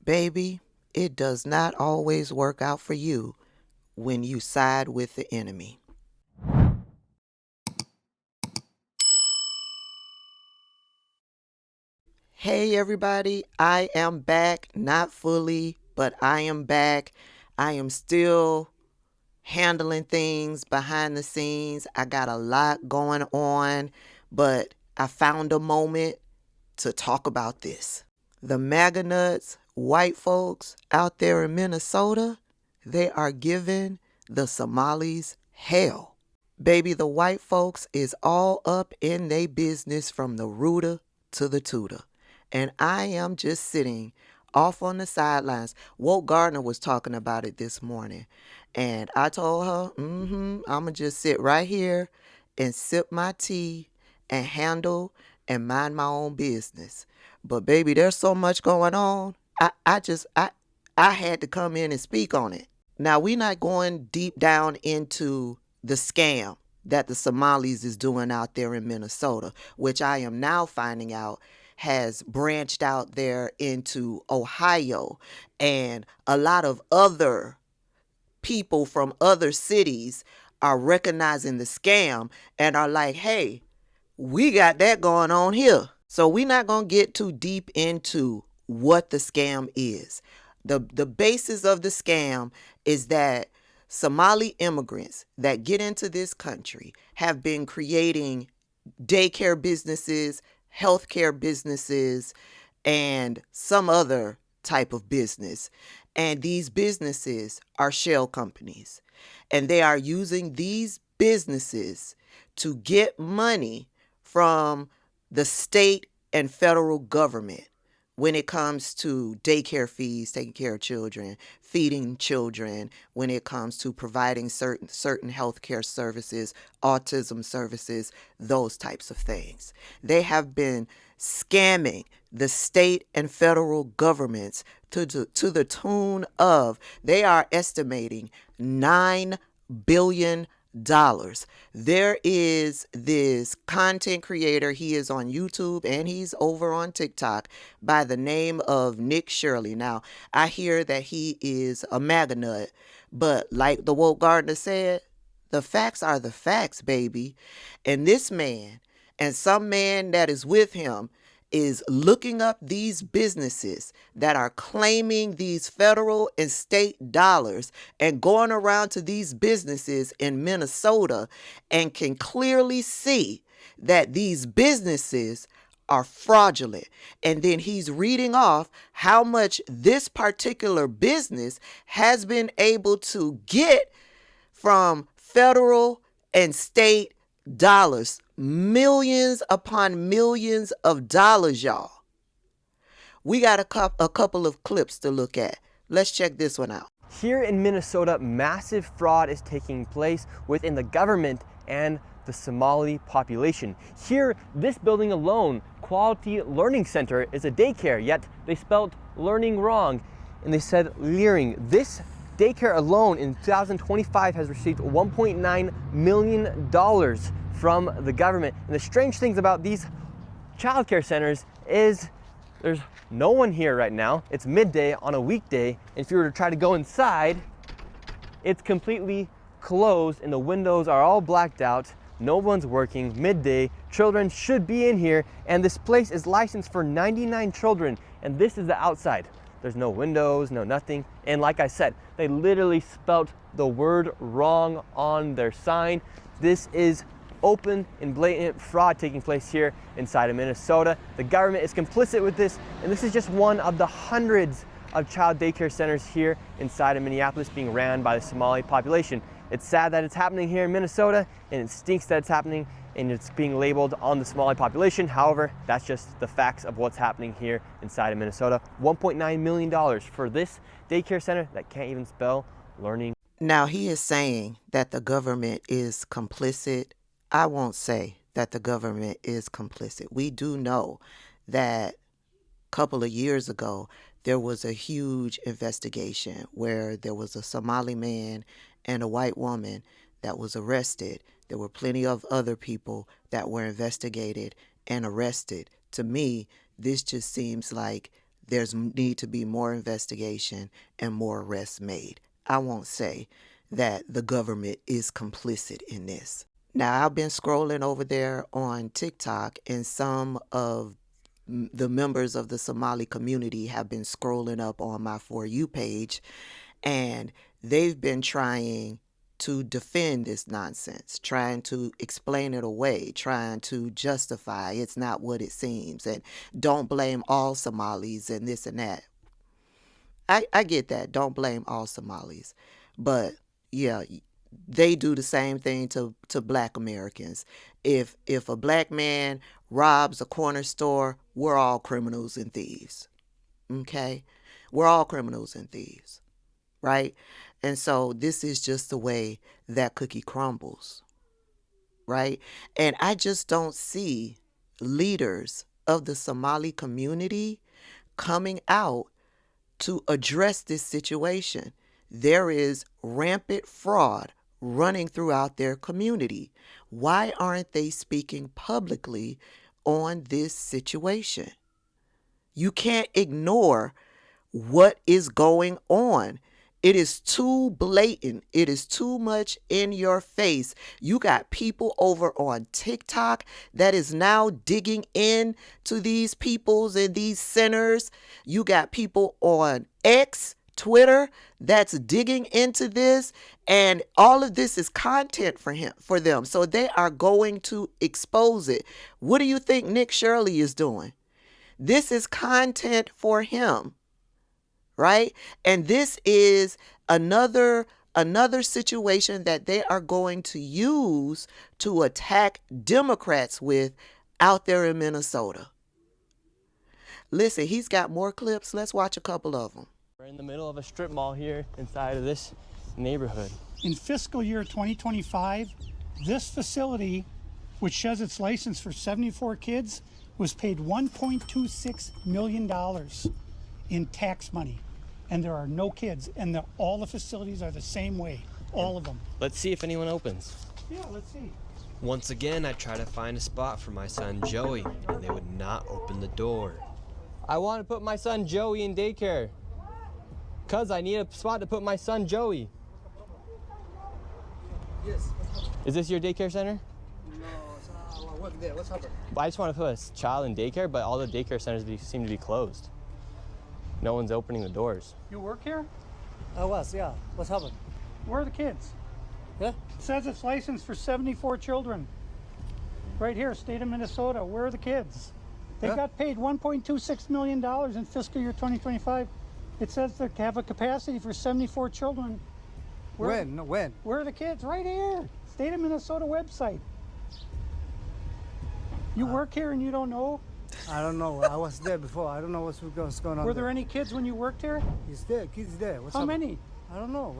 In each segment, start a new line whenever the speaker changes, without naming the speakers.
Baby, it does not always work out for you when you side with the enemy. Hey everybody, I am back. Not fully, but I am back. I am still handling things behind the scenes. I got a lot going on, but I found a moment to talk about this. The MAGA nuts, white folks out there in Minnesota, they are giving the Somalis hell. Baby, the white folks is all up in they business from the rooter to the tutor. And I am just sitting off on the sidelines. Walt Gardner was talking about it this morning. And I told her, I'm going to just sit right here and sip my tea and handle and mind my own business. But baby, there's so much going on. I had to come in and speak on it. Now, we're not going deep down into the scam that the Somalis is doing out there in Minnesota, which I am now finding out has branched out there into Ohio, and a lot of other people from other cities are recognizing the scam and are like, hey, we got that going on here. So we're not going to get too deep into what the scam is. The basis of the scam is that Somali immigrants that get into this country have been creating daycare businesses, healthcare businesses, and some other type of business. And these businesses are shell companies. And they are using these businesses to get money from the state and federal government when it comes to daycare fees, taking care of children, feeding children, when it comes to providing certain healthcare services, autism services, those types of things. They have been scamming the state and federal governments to the tune of, they are estimating $9 billion. There is this content creator. He is on YouTube and he's over on TikTok by the name of Nick Shirley. Now, I hear that he is a MAGA nut, but like the Walt Gardner said, the facts are the facts, baby. And this man and some man that is with him is looking up these businesses that are claiming these federal and state dollars and going around to these businesses in Minnesota and can clearly see that these businesses are fraudulent. And then he's reading off how much this particular business has been able to get from federal and state dollars, millions upon millions of dollars, y'all. We got a couple of clips to look at. Let's check this one out.
Here in Minnesota, massive fraud is taking place within the government and the Somali population. Here, this building alone, Quality Learning Center, is a daycare, yet they spelled learning wrong and they said leering. This daycare alone in 2025 has received $1.9 million from the government. And the strange things about these childcare centers is there's no one here right now. It's midday on a weekday. And if you were to try to go inside, it's completely closed and the windows are all blacked out. No one's working, midday. Children should be in here. And this place is licensed for 99 children. And this is the outside. There's no windows, no nothing. And like I said, they literally spelt the word wrong on their sign. This is open and blatant fraud taking place here inside of Minnesota. The government is complicit with this, and this is just one of the hundreds of child daycare centers here inside of Minneapolis being ran by the Somali population. It's sad that it's happening here in Minnesota, and it stinks that it's happening and it's being labeled on the Somali population. However, that's just the facts of what's happening here inside of Minnesota. $1.9 million for this daycare center that can't even spell learning.
Now, he is saying that the government is complicit. I won't say that the government is complicit. We do know that a couple of years ago, there was a huge investigation where there was a Somali man and a white woman that was arrested. There were plenty of other people that were investigated and arrested. To me, this just seems like there's need to be more investigation and more arrests made. I won't say that the government is complicit in this. Now, I've been scrolling over there on TikTok, and some of the members of the Somali community have been scrolling up on my For You page, and they've been trying to defend this nonsense, trying to explain it away, trying to justify it's not what it seems, and don't blame all Somalis and this and that. I get that. Don't blame all Somalis. But yeah, they do the same thing to black Americans. If a black man robs a corner store, we're all criminals and thieves. Okay? We're all criminals and thieves. Right? And so this is just the way that cookie crumbles. Right? And I just don't see leaders of the Somali community coming out to address this situation. There is rampant fraud running throughout their community. Why aren't they speaking publicly on this situation? You can't ignore what is going on. It is too blatant. It is too much in your face. You got people over on TikTok that is now digging in to these peoples and these centers. You got people on X, Twitter, that's digging into this, and all of this is content for them. So they are going to expose it. What do you think Nick Shirley is doing? This is content for him. Right? And this is another situation that they are going to use to attack Democrats with out there in Minnesota. Listen, he's got more clips. Let's watch a couple of them.
We're in the middle of a strip mall here inside of this neighborhood.
In fiscal year 2025, this facility, which has its license for 74 kids, was paid $1.26 million in tax money. And there are no kids, and all the facilities are the same way, all of them.
Let's see if anyone opens.
Yeah, let's see.
Once again, I try to find a spot for my son Joey, and they would not open the door.
I want to put my son Joey in daycare. Cuz I need a spot to put my son Joey.
Yes.
Is this your daycare center?
No, I work there. What's happened?
I just want to put a child in daycare, but all the daycare centers seem to be closed. No one's opening the doors.
You work here?
I was, yeah. What's happened?
Where are the kids?
Yeah?
It says it's licensed for 74 children. Right here, state of Minnesota. Where are the kids? They got paid $1.26 million in fiscal year 2025. It says they have a capacity for 74 children.
When? When?
Where are the kids? Right here. State of Minnesota website. You work here and you don't know?
I don't know. I was there before. I don't know what's going on.
Were there any kids when you worked here?
He's there. Kids there. What's
How
happened?
many?
I don't know.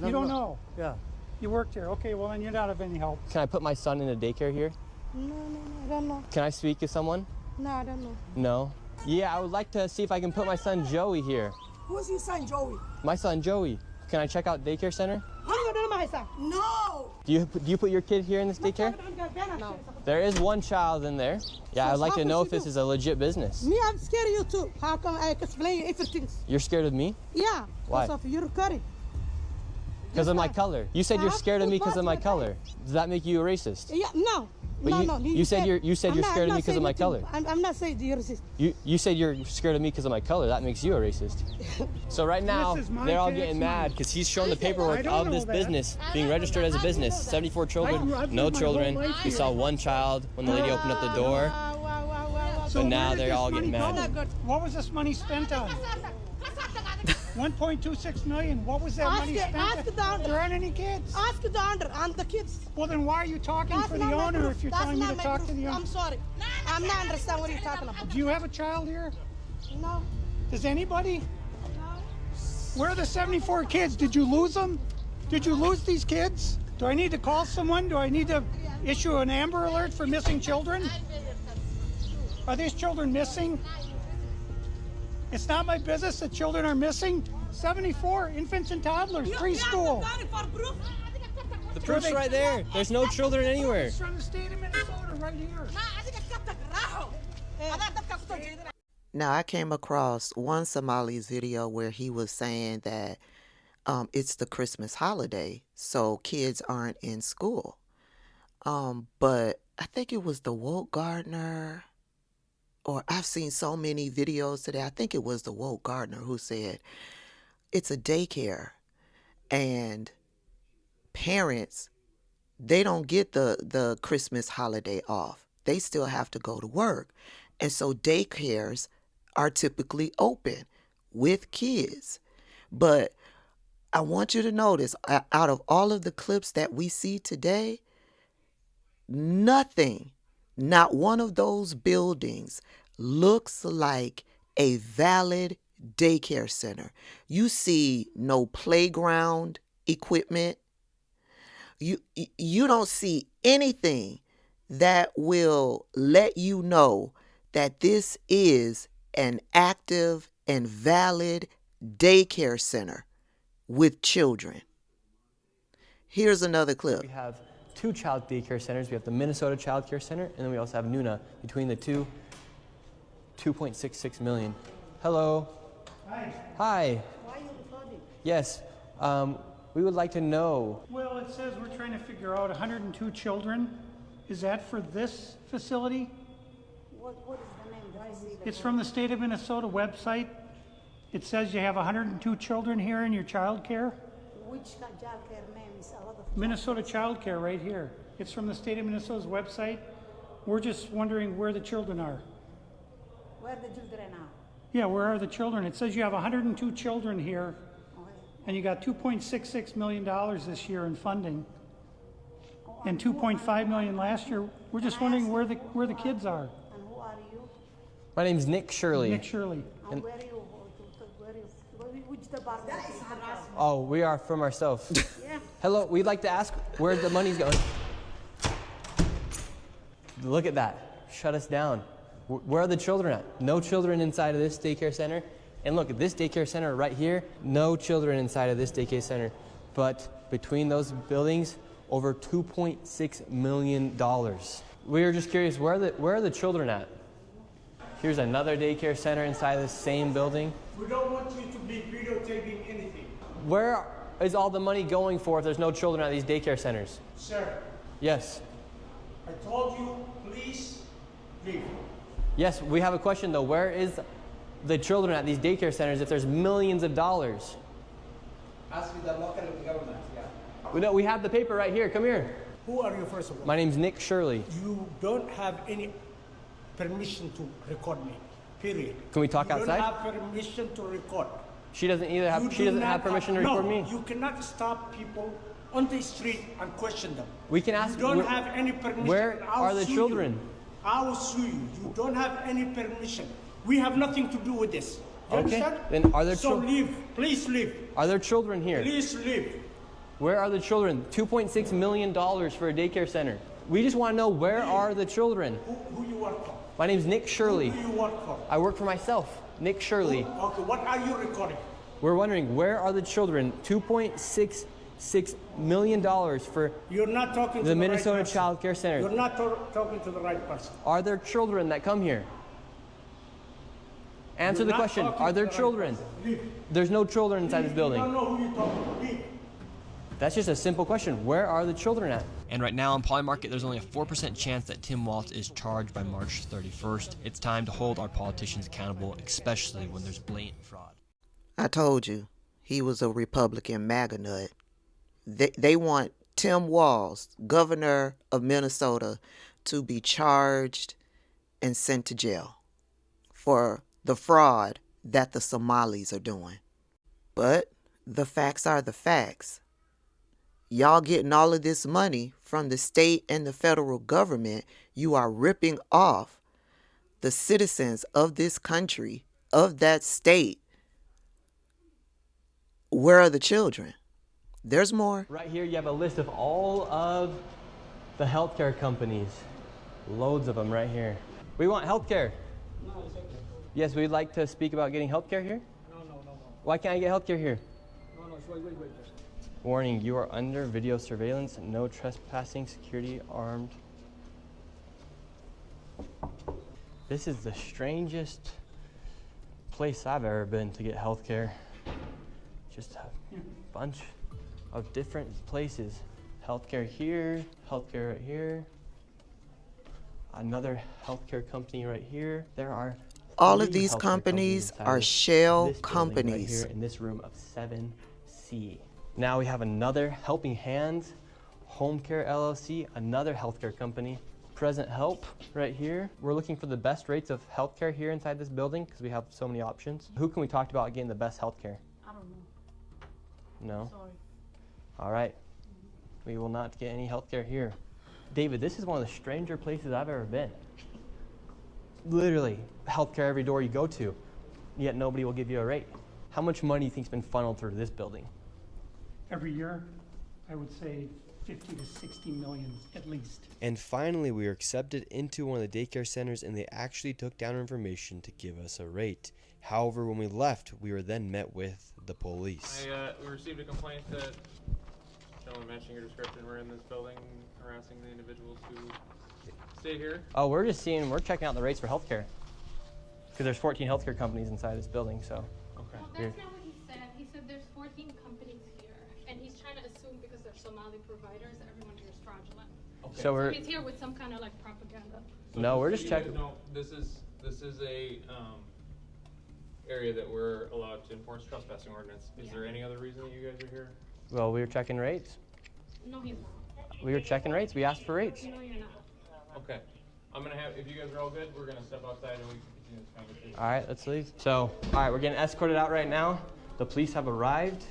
You don't know?
Yeah.
You worked here. Okay, well then you're not of any help.
Can I put my son in a daycare here?
No, I don't know.
Can I speak to someone?
No, I don't know.
No? Yeah, I would like to see if I can put my son Joey here.
Who's your son, Joey?
My son Joey. Can I check out daycare center?
No!
Do you put your kid here in this daycare?
No.
There is one child in there. Yeah,
So
I'd like
how
to know
would
if
you
this
do?
is a legit business.
Me, I'm scared of you too. How come I explain everything?
You're scared of me?
Yeah,
Why?
because of your curry.
Because of my color. You said you're scared of me because of my color. Does that make you a racist?
Yeah, no.
But
no.
you said you're scared of me because of my color.
I'm not saying you're racist.
You said you're scared of me because of my color. That makes you a racist. So right now,
This is my
they're all
tax
getting
money.
mad because he's shown the paperwork
I don't
of
know
this
that.
business being registered as a business. 74 children,
I've
no
lived my whole
children.
life
We
here.
saw one child when the lady opened up the door.
So
But now
where did
they're
this
all
money
getting
go?
mad.
What was this money spent on? 1.26 million. What was that money spent on? There aren't any kids.
Ask the owner and the kids.
Well, then why are you talking for the
not my
owner
proof.
if you're
That's
telling me
not
to
my
talk
proof.
to the owner?
I'm sorry. I'm not understand what you're talking about.
Do you have a child here?
No.
Does anybody? Where are the 74 kids? Did you lose them? Did you lose these kids? Do I need to call someone? Do I need to issue an Amber Alert for missing children? Are these children missing? It's not my business that children are missing. 74 infants and toddlers, preschool.
The proof's right there. There's no children anywhere.
It's from the state of Minnesota right here.
Now, I came across one Somalis video where he was saying that it's the Christmas holiday, so kids aren't in school. But I think it was the Woke Gardener, or I've seen so many videos today. I think it was the Woke Gardener who said it's a daycare, and parents, they don't get the Christmas holiday off. They still have to go to work. And so daycares are typically open with kids. But I want you to notice, out of all of the clips that we see today, nothing, not one of those buildings looks like a valid daycare center. You see no playground equipment. You don't see anything that will let you know that this is an active and valid daycare center with children. Here's another clip.
We have 2 child daycare centers. We have the Minnesota Child Care Center, and then we also have Nuna. Between the two, 2.66 million. Hello.
Hi.
Hi.
Why are you recording?
Yes. We would like to know.
Well, it says we're trying to figure out 102 children. Is that for this facility?
What is the name? Why is it?
It's from the state of Minnesota website. It says you have 102 children here in your child care.
Which child care name is a lot of
Minnesota Child Care right here. It's from the state of Minnesota's website. We're just wondering where the children are.
where the children are.
Yeah, where are the children? It says you have 102 children here,
Okay.
and you got $2.66 million this year in funding, and $2.5 million last year. We're just wondering where the kids are.
And who are you?
My name's Nick Shirley.
Nick Shirley.
And where you? Which department?
Oh, we are from ourselves.
Yeah.
Hello, we'd like to ask where the money's going. Look at that. Shut us down. Where are the children at? No children inside of this daycare center. And look at this daycare center right here. No children inside of this daycare center. But between those buildings, over $2.6 million. We were just curious, where are the children at? Here's another daycare center inside of this same building.
We don't want you to be videotaping anything.
Where is all the money going for if there's no children at these daycare centers?
Sir,
Yes.
I told you, please leave.
Yes, we have a question though. Where is the children at these daycare centers if there's millions of dollars?
Ask the local government, yeah.
We have the paper right here. Come here.
Who are you, first of all?
My name's Nick Shirley.
You don't have any permission to record me, period.
Can we talk
you
outside?
You don't have permission to record.
She doesn't either have.
You
She
do
doesn't
not
have permission to record
no,
me.
You cannot stop people on the street and question them.
We can ask.
You don't have any permission.
Where
I'll
are the
sue
children?
You. I will sue you. You don't have any permission. We have nothing to do with this. You
Okay.
understand?
Then are there
So
children?
leave. Please leave.
Are there children here?
Please leave.
Where are the children? $2.6 million for a daycare center. We just want to know where are the children.
Who you work for?
My name's Nick Shirley.
Who you work for?
I work for myself. Nick Shirley.
Okay, what are you recording?
We're wondering where are the children? $2.66 million for
You're not talking to
the
the
Minnesota
right person.
Child Care Center.
You're not talking to the right person.
Are there children that come here? Answer
You're
the
not
question.
talking
Are
to
there
the right
children?
person. Leave.
There's no children inside this
You
building.
don't know who you're talking to. Leave.
That's just a simple question. Where are the children at?
And right now on Polymarket, there's only a 4% chance that Tim Walz is charged by March 31st. It's time to hold our politicians accountable, especially when there's blatant fraud.
I told you, he was a Republican MAGA nut. They want Tim Walz, governor of Minnesota, to be charged and sent to jail for the fraud that the Somalis are doing. But the facts are the facts. Y'all getting all of this money from the state and the federal government. You are ripping off the citizens of this country, of that state. Where are the children? There's more.
Right here you have a list of all of the healthcare companies. Loads of them right here. We want healthcare.
No, it's okay.
Yes, we'd like to speak about getting healthcare here.
No.
Why can't I get healthcare here?
No, wait.
Warning, you are under video surveillance. No trespassing, security armed. This is the strangest place I've ever been to get healthcare. Just a bunch of different places. Healthcare here, healthcare right here, another healthcare company right here. There are
All of
3
these
healthcare
companies
inside
are
of
shell
this building
companies.
right here in this room of 7C. Now we have another Helping Hands Home Care LLC, another healthcare company. Present Help right here. We're looking for the best rates of healthcare here inside this building because we have so many options. Who can we talk about getting the best healthcare?
I don't know.
No?
Sorry.
All right. We will not get any healthcare here. David, this is one of the stranger places I've ever been. Literally, healthcare every door you go to, yet nobody will give you a rate. How much money do you think's been funneled through this building?
Every year, I would say 50 to 60 million at least.
And finally, we were accepted into one of the daycare centers, and they actually took down our information to give us a rate. However, when we left, we were then met with the police.
We received a complaint that gentlemen matching your description were in this building harassing the individuals who stay here.
Oh, we're checking out the rates for healthcare. Because there's 14 healthcare companies inside this building, so.
Okay.
Well, that's not what he said. He said there's 14 companies here, and he's trying to assume because they're Somali providers, everyone here is fraudulent.
Okay.
So
He's here with some kind of like propaganda.
No, we're just checking.
No, this is a area that we're allowed to enforce trespassing ordinance. Is there any other reason that you guys are here?
Well, we were checking rates.
No, he's not.
We were checking rates. We asked for rates.
No, you're not.
Okay. I'm gonna have, if you guys are all good, we're gonna step outside and we can continue this conversation.
All right, let's leave. So, all right, we're getting escorted out right now. The police have arrived.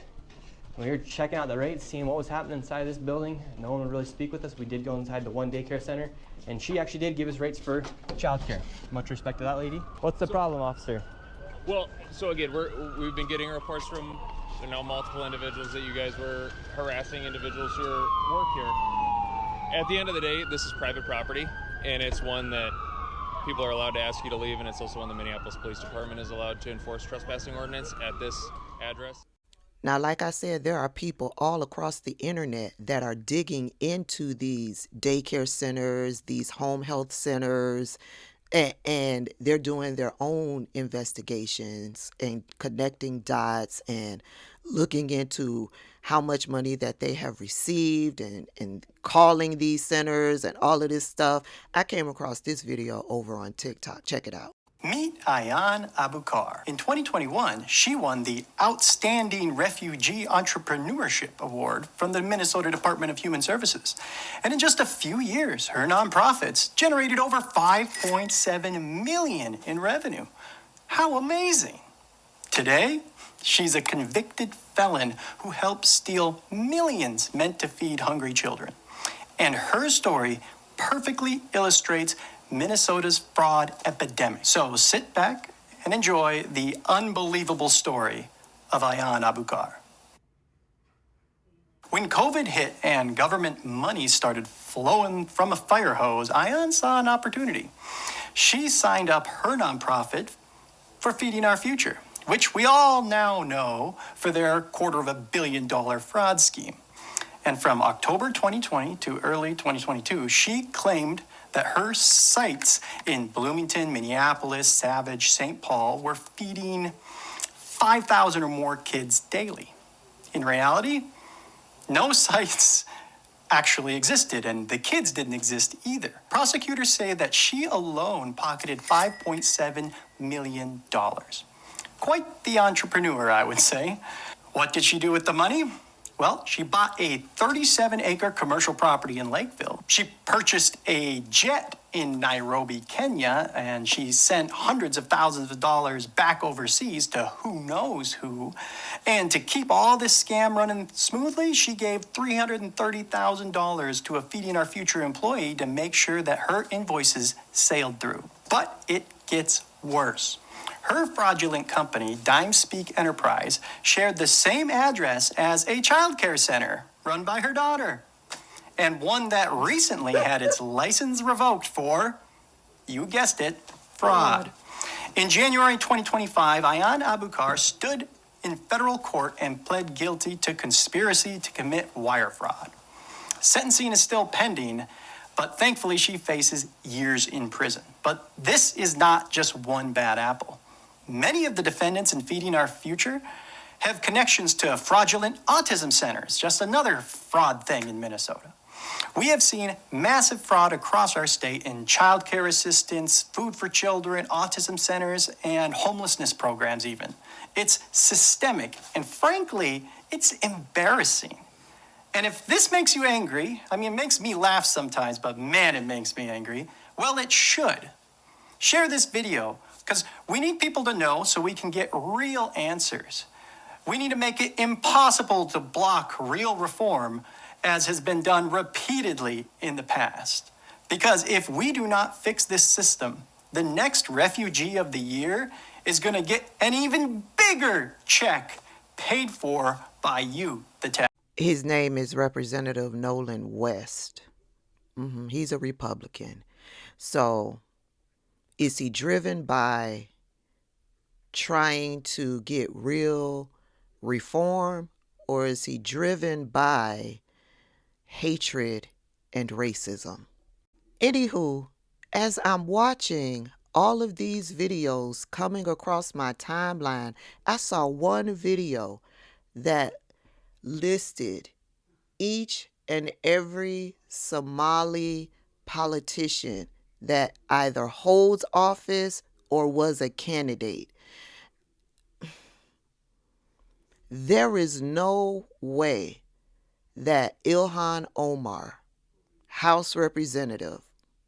We were checking out the rates, seeing what was happening inside this building. No one would really speak with us. We did go inside the one daycare center, and she actually did give us rates for childcare. Much respect to that lady. What's the problem, officer?
Well, so again, we've been getting reports from multiple individuals that you guys were harassing individuals who work here. At the end of the day, this is private property, and it's one that people are allowed to ask you to leave, and it's also one the Minneapolis Police Department is allowed to enforce trespassing ordinance at this address.
Now, like I said, there are people all across the internet that are digging into these daycare centers, these home health centers, and they're doing their own investigations and connecting dots and looking into how much money that they have received and calling these centers and all of this stuff. I came across this video over on TikTok. Check it out.
Meet Ilhan Omar. In 2021, she won the Outstanding Refugee Entrepreneurship Award from the Minnesota Department of Human Services. And in just a few years, her nonprofits generated over $5.7 million in revenue. How amazing! Today, she's a convicted felon who helped steal millions meant to feed hungry children. And her story perfectly illustrates Minnesota's fraud epidemic. So sit back and enjoy the unbelievable story of Ilhan Omar. When COVID hit and government money started flowing from a fire hose, Ilhan saw an opportunity. She signed up her nonprofit for Feeding Our Future, which we all now know for their $250 million fraud scheme. And from October 2020 to early 2022, she claimed that her sites in Bloomington, Minneapolis, Savage, St. Paul were feeding 5,000 or more kids daily. In reality, no sites actually existed, and the kids didn't exist either. Prosecutors say that she alone pocketed $5.7 million. Quite the entrepreneur, I would say. What did she do with the money? Well, she bought a 37-acre commercial property in Lakeville. She purchased a jet in Nairobi, Kenya, and she sent hundreds of thousands of dollars back overseas to who knows who. And to keep all this scam running smoothly, she gave $330,000 to a Feeding Our Future employee to make sure that her invoices sailed through. But it gets worse. Her fraudulent company, DimeSpeak Enterprise, shared the same address as a child care center run by her daughter, and one that recently had its license revoked for, you guessed it, fraud. In January 2025, Ilhan Omar stood in federal court and pled guilty to conspiracy to commit wire fraud. Sentencing is still pending, but thankfully she faces years in prison. But this is not just one bad apple. Many of the defendants in Feeding Our Future have connections to fraudulent autism centers, just another fraud thing in Minnesota. We have seen massive fraud across our state in child care assistance, food for children, autism centers, and homelessness programs even. It's systemic, and frankly, it's embarrassing. And if this makes you angry, I mean, it makes me laugh sometimes, but man, it makes me angry. Well, it should. Share this video, because we need people to know so we can get real answers. We need to make it impossible to block real reform, as has been done repeatedly in the past. Because if we do not fix this system, the next refugee of the year is going to get an even bigger check paid for by you, the tax.
His name is Representative Nolan West. He's a Republican. So is he driven by trying to get real reform, or is he driven by hatred and racism? Anywho, as I'm watching all of these videos coming across my timeline, I saw one video that listed each and every Somali politician that either holds office or was a candidate. There is no way that Ilhan Omar, House Representative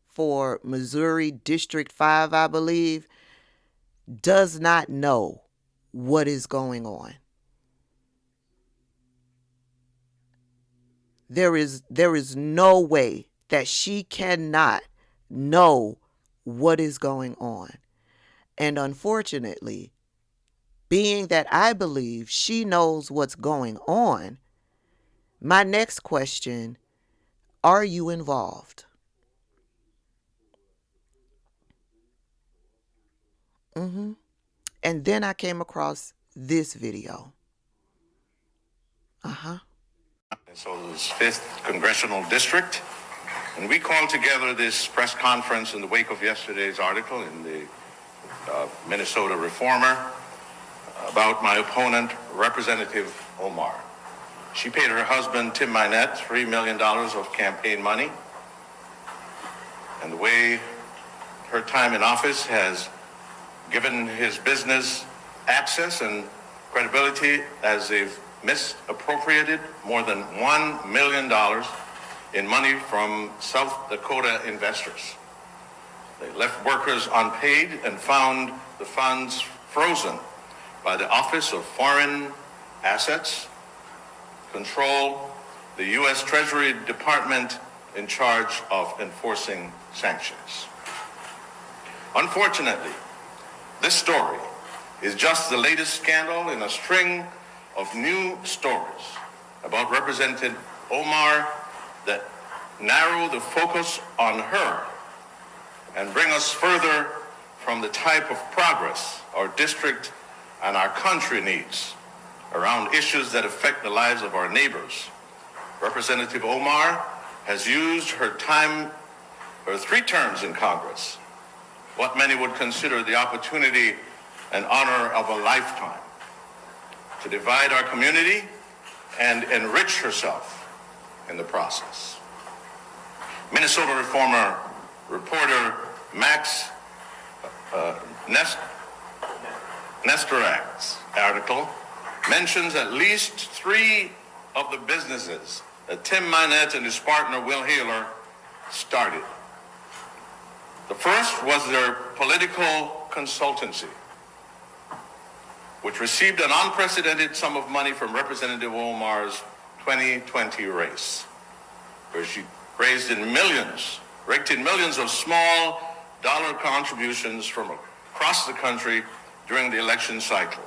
for Missouri District 5, I believe, does not know what is going on. There is no way that she cannot know what is going on. And unfortunately, being that I believe she knows what's going on, my next question, are you involved? And then I came across this video.
Minnesota's 5th Congressional District. And we called together this press conference in the wake of yesterday's article in the Minnesota Reformer about my opponent, Representative Omar. She paid her husband, Tim Minette, $3 million of campaign money. And the way her time in office has given his business access and credibility, as they've misappropriated more than $1 million in money from South Dakota investors. They left workers unpaid and found the funds frozen by the Office of Foreign Assets Control, the U.S. Treasury Department in charge of enforcing sanctions. Unfortunately, this story is just the latest scandal in a string of new stories about Representative Omar that narrow the focus on her and bring us further from the type of progress our district and our country needs around issues that affect the lives of our neighbors. Representative Omar has used her 3 terms in Congress, what many would consider the opportunity and honor of a lifetime, to divide our community and enrich herself in the process. Minnesota Reformer reporter Max Nestorak's article mentions at least 3 of the businesses that Tim Minette and his partner Will Haler started. The first was their political consultancy, which received an unprecedented sum of money from Representative Omar's 2020 race, where she raked in millions of small dollar contributions from across the country during the election cycle.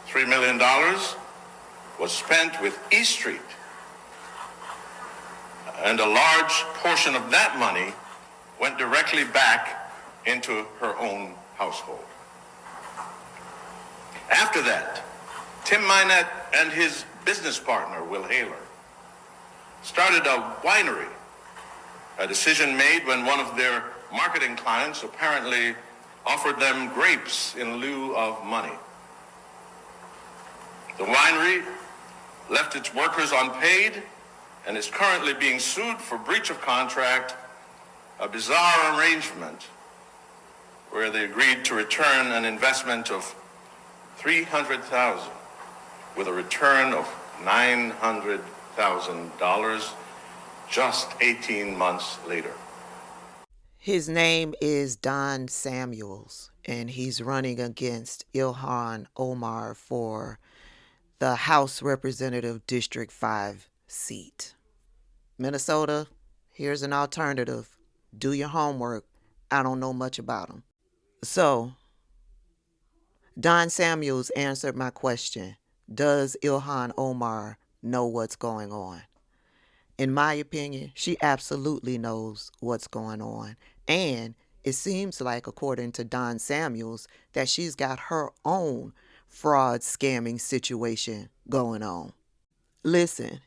$3 million was spent with East Street, and a large portion of that money went directly back into her own household. After that, Tim Minette and his business partner, Will Haler, started a winery, a decision made when one of their marketing clients apparently offered them grapes in lieu of money. The winery left its workers unpaid and is currently being sued for breach of contract, a bizarre arrangement where they agreed to return an investment of $300,000 with a return of $900,000 just 18 months later.
His name is Don Samuels, and he's running against Ilhan Omar for the House Representative District 5 seat. Minnesota, here's an alternative. Do your homework. I don't know much about him. So, Don Samuels answered my question. Does Ilhan Omar know what's going on? In my opinion, she absolutely knows what's going on. And it seems like, according to Don Samuels, that she's got her own fraud scamming situation going on. Listen,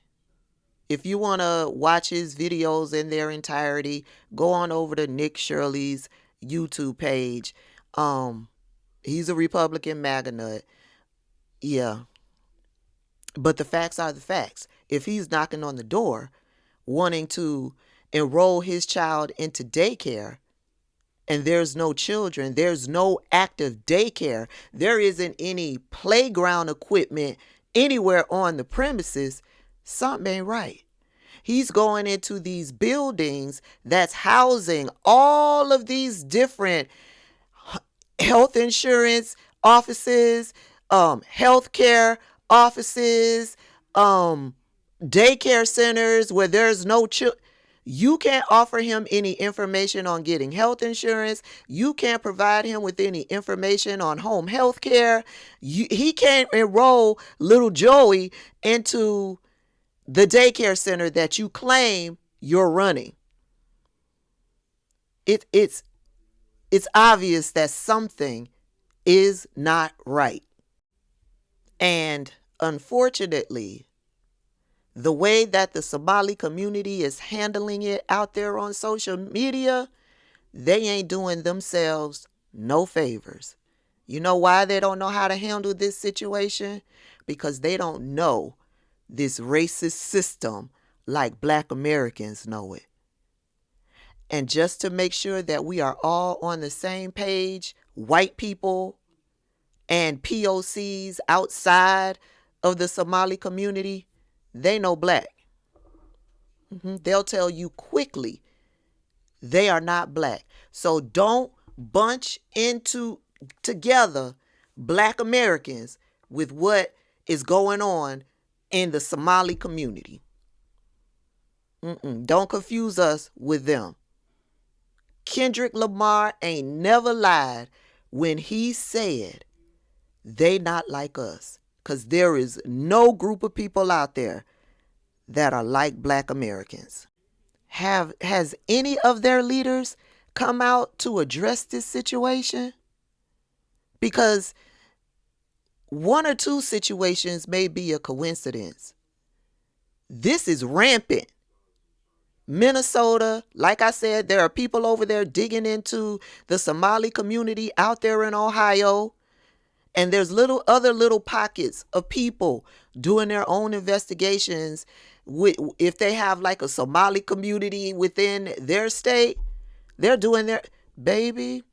if you want to watch his videos in their entirety, go on over to Nick Shirley's YouTube page. He's a Republican MAGA nut. Yeah. But the facts are the facts. If he's knocking on the door wanting to enroll his child into daycare, and there's no children, there's no active daycare, there isn't any playground equipment anywhere on the premises, something ain't right. He's going into these buildings that's housing all of these different health insurance offices, healthcare offices, daycare centers where there's no children. You can't offer him any information on getting health insurance. You can't provide him with any information on home health care. He can't enroll little Joey into the daycare center that you claim you're running. It's obvious that something is not right. And unfortunately, the way that the Somali community is handling it out there on social media, they ain't doing themselves no favors. You know why they don't know how to handle this situation? Because they don't know this racist system like Black Americans know it. And just to make sure that we are all on the same page, white people and POCs outside of the Somali community, they know Black. They'll tell you quickly they are not Black. So don't bunch into together Black Americans with what is going on in the Somali community. Don't confuse us with them. Kendrick Lamar ain't never lied when he said they not like us, because there is no group of people out there that are like Black Americans. Has any of their leaders come out to address this situation? Because one or two situations may be a coincidence. This is rampant. Minnesota, like I said, there are people over there digging into the Somali community out there in Ohio. And there's other little pockets of people doing their own investigations. If they have like a Somali community within their state, they're doing their, baby,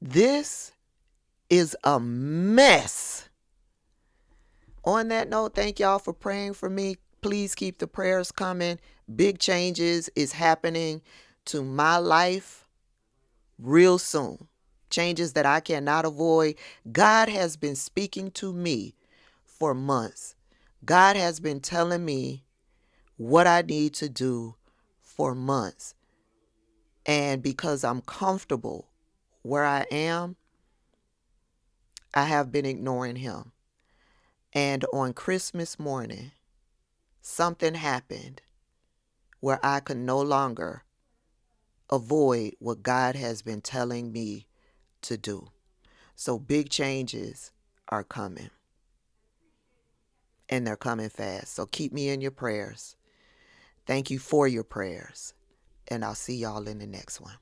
this is a mess. On that note, thank y'all for praying for me. Please keep the prayers coming. Big changes is happening to my life real soon. Changes that I cannot avoid. God has been speaking to me for months. God has been telling me what I need to do for months. And because I'm comfortable where I am, I have been ignoring him. And on Christmas morning, something happened where I could no longer avoid what God has been telling me to do. So big changes are coming. And they're coming fast. So keep me in your prayers. Thank you for your prayers. And I'll see y'all in the next one.